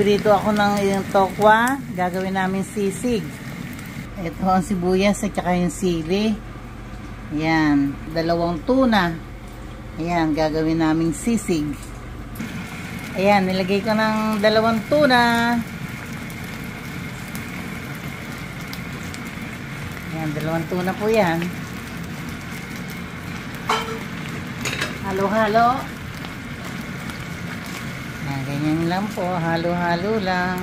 Magpipirito ako ng yung tokwa. Gagawin namin sisig. Ito ang sibuyas at saka yung sili. Ayan. 2 tuna. Ayan. Gagawin namin sisig. Ayan. Nilagay ko ng 2 tuna. Ayan. 2 tuna po yan. Halo-halo. Ganyan lang po, halo-halo lang.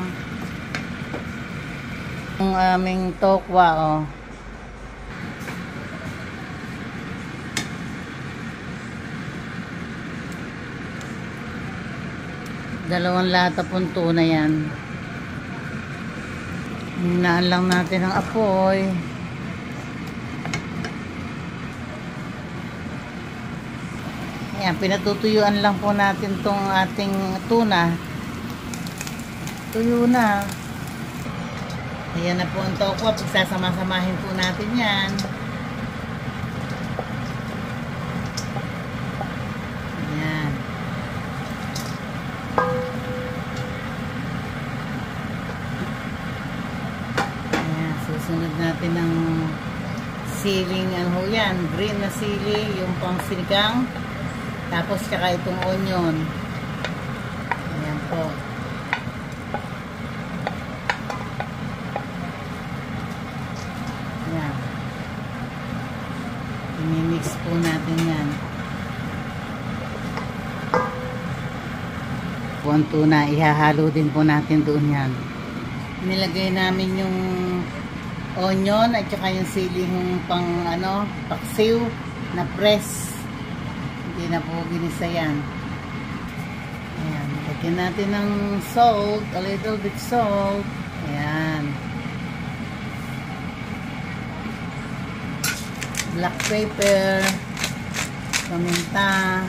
Ang aming tokwa, oh. Dalawang lata pong tuna yan. Hinaan lang natin ang apoy. Ayan, pinatutuyuan lang po natin tong ating tuna. Tuyo na. Ayan na po ang tokwa. Pagsasama-samahin po natin yan. Ayan. Ayan, susunod natin ng siling, ano yan, green na sili, yung pang sinigang. Tapos, tsaka itong onion. Ayan po. Ayan. I-mix po natin yan. Buwan tuna, ihahalo din po natin doon yan. Nilagay namin yung onion at tsaka yung siling pang, ano, paksiw na press. Hindi na po ginisa yan. Ayan. Lagyan natin ng salt. A little bit salt. Ayan. Black pepper. Paminta.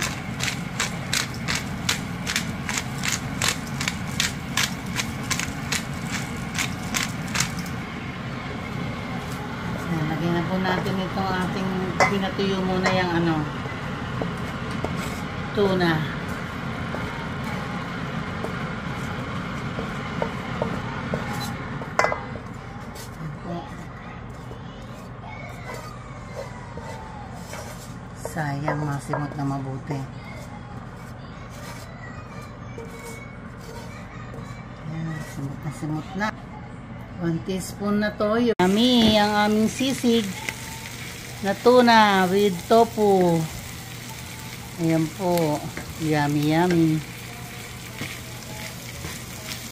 Ayan. Lagyan na po natin itong ating pinatuyo muna yung ano, tuna. Sayang, masimot na mabuti. Ayan, simot na. 1 teaspoon na toyo. Yummy ang aming sisig na tuna with tofu. Ayan po. Yummy, yummy.